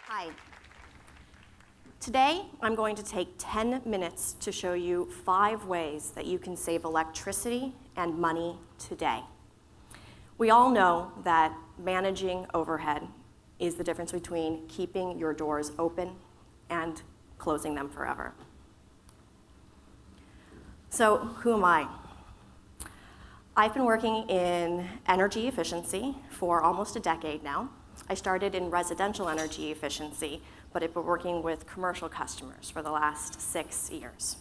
Hi. Today, I'm going to take 10 minutes to show you 5 ways that you can save electricity and money today. We all know that managing overhead is the difference between keeping your doors open and closing them forever. So, who am I? I've been working in energy efficiency for almost a decade now. I started in residential energy efficiency, but I've been working with commercial customers for the last 6 years.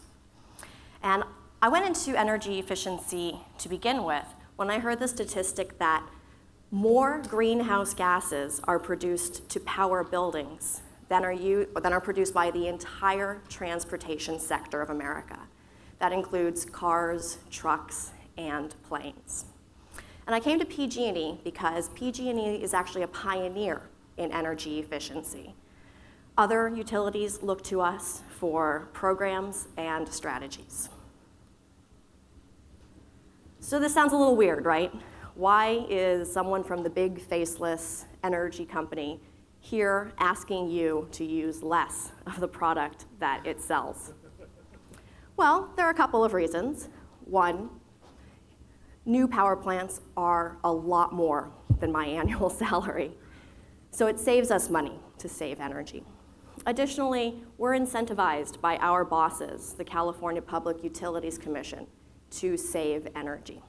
And I went into energy efficiency to begin with when I heard the statistic that more greenhouse gases are produced to power buildings than are produced by the entire transportation sector of America. That includes cars, trucks, and planes. And I came to PG&E because PG&E is actually a pioneer in energy efficiency. Other utilities look to us for programs and strategies. So this sounds a little weird, right? Why is someone from the big faceless energy company here asking you to use less of the product that it sells? Well, there are a couple of reasons. One, new power plants are a lot more than my annual salary, so it saves us money to save energy. Additionally, we're incentivized by our bosses, the California Public Utilities Commission, to save energy.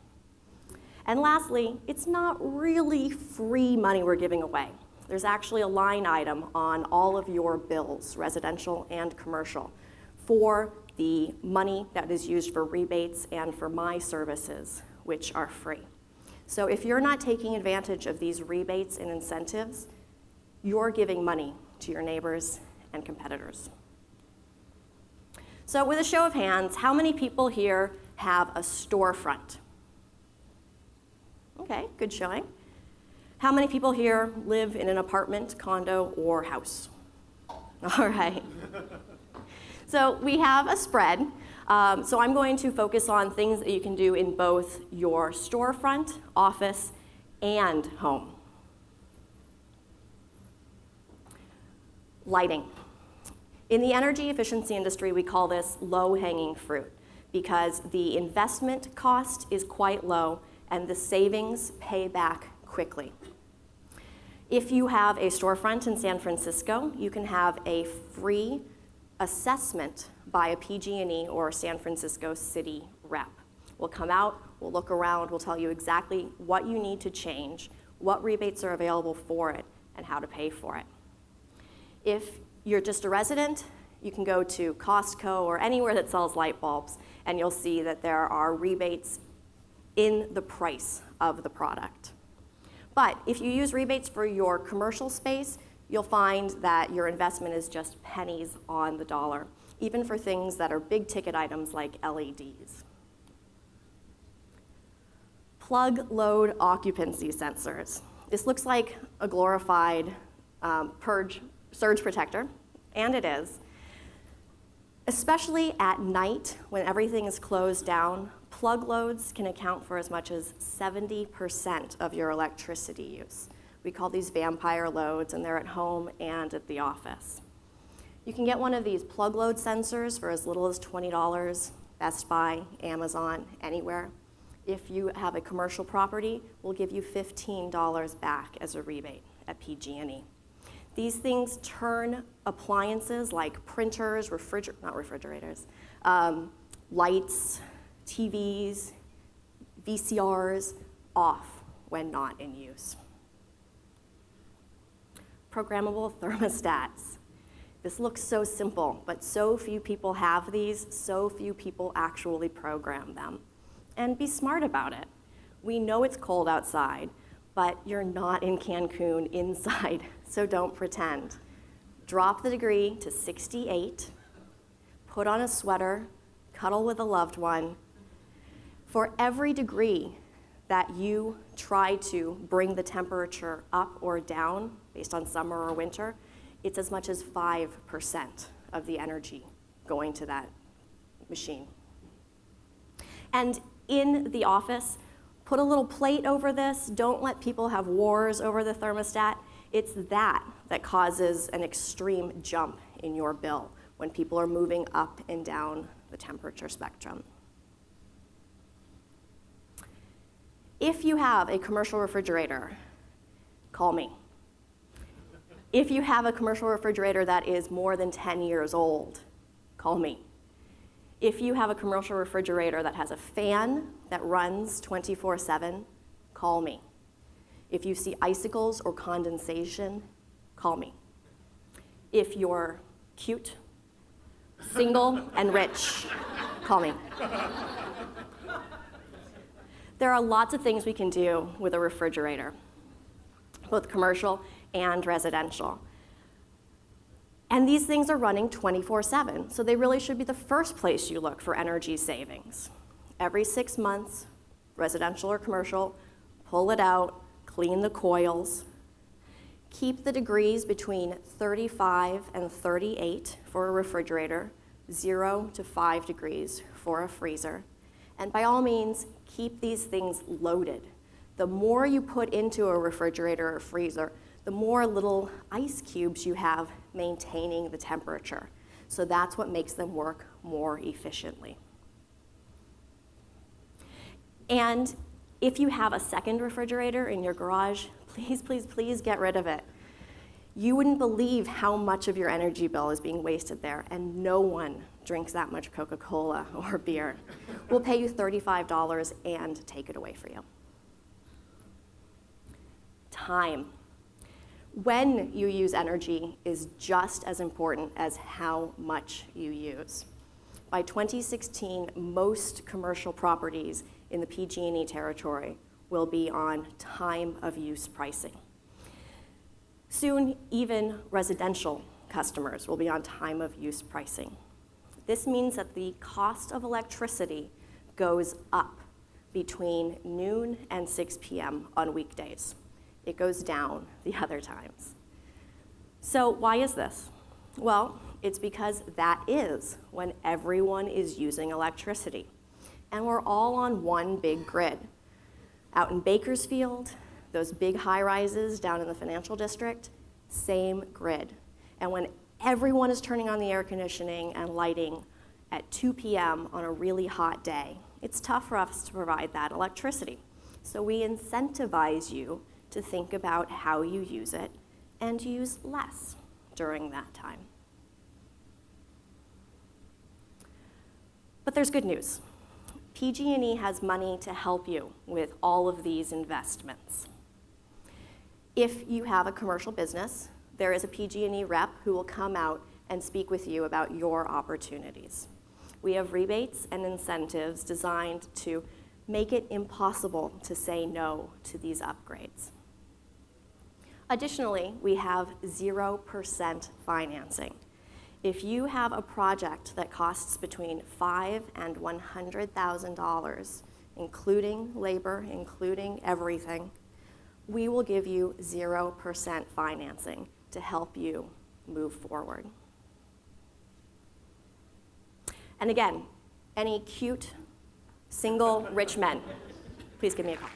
And lastly, it's not really free money we're giving away. There's actually a line item on all of your bills, residential and commercial, for the money that is used for rebates and for my services, which are free. So if you're not taking advantage of these rebates and incentives, you're giving money to your neighbors and competitors. So with a show of hands, how many people here have a storefront? Okay, good showing. How many people here live in an apartment, condo, or house? All right. So we have a spread. So I'm going to focus on things that you can do in both your storefront, office, and home. Lighting. In the energy efficiency industry, we call this low-hanging fruit because the investment cost is quite low and the savings pay back quickly. If you have a storefront in San Francisco, you can have a free assessment by a PG&E or San Francisco city rep. We'll come out, we'll look around, we'll tell you exactly what you need to change, what rebates are available for it, and how to pay for it. If you're just a resident, you can go to Costco or anywhere that sells light bulbs, and you'll see that there are rebates in the price of the product. But if you use rebates for your commercial space, you'll find that your investment is just pennies on the dollar, even for things that are big ticket items like LEDs. Plug load occupancy sensors. This looks like a glorified surge protector, and it is. Especially at night when everything is closed down, plug loads can account for as much as 70% of your electricity use. We call these vampire loads, and they're at home and at the office. You can get one of these plug load sensors for as little as $20, Best Buy, Amazon, anywhere. If you have a commercial property, we'll give you $15 back as a rebate at PG&E. These things turn appliances like printers, lights, TVs, VCRs off when not in use. Programmable thermostats. This looks so simple, but so few people have these, so few people actually program them. And be smart about it. We know it's cold outside, but you're not in Cancun inside, so don't pretend. Drop the degree to 68, put on a sweater, cuddle with a loved one. For every degree that you try to bring the temperature up or down based on summer or winter, it's as much as 5% of the energy going to that machine. And in the office, Put a little plate over this. Don't let people have wars over the thermostat. It's that causes an extreme jump in your bill when people are moving up and down the temperature spectrum. If you have a commercial refrigerator, call me. If you have a commercial refrigerator that is more than 10 years old, call me. If you have a commercial refrigerator that has a fan that runs 24/7, call me. If you see icicles or condensation, call me. If you're cute, single, and rich, call me. There are lots of things we can do with a refrigerator, both commercial and residential. And these things are running 24/7, so they really should be the first place you look for energy savings. Every 6 months, residential or commercial, pull it out, clean the coils. Keep the degrees between 35 and 38 for a refrigerator, 0 to 5 degrees for a freezer. And by all means, keep these things loaded. The more you put into a refrigerator or freezer, the more little ice cubes you have maintaining the temperature. So that's what makes them work more efficiently. And if you have a second refrigerator in your garage, please, please, please get rid of it. You wouldn't believe how much of your energy bill is being wasted there, and no one drinks that much Coca-Cola or beer. We'll pay you $35 and take it away for you. Time. When you use energy is just as important as how much you use. By 2016, most commercial properties in the PG&E territory will be on time of use pricing. Soon, even residential customers will be on time of use pricing. This means that the cost of electricity goes up between noon and 6 p.m. on weekdays. It goes down the other times. So why is this? Well, it's because that is when everyone is using electricity. And we're all on one big grid. Out in Bakersfield, those big high-rises down in the financial district, same grid. And when everyone is turning on the air conditioning and lighting at 2 p.m. on a really hot day, it's tough for us to provide that electricity. So we incentivize you to think about how you use it and use less during that time. But there's good news. PG&E has money to help you with all of these investments. If you have a commercial business, there is a PG&E rep who will come out and speak with you about your opportunities. We have rebates and incentives designed to make it impossible to say no to these upgrades. Additionally, we have 0% financing. If you have a project that costs between $5,000 and $100,000, including labor, including everything, we will give you 0% financing to help you move forward. And again, any cute, single, rich men, please give me a call.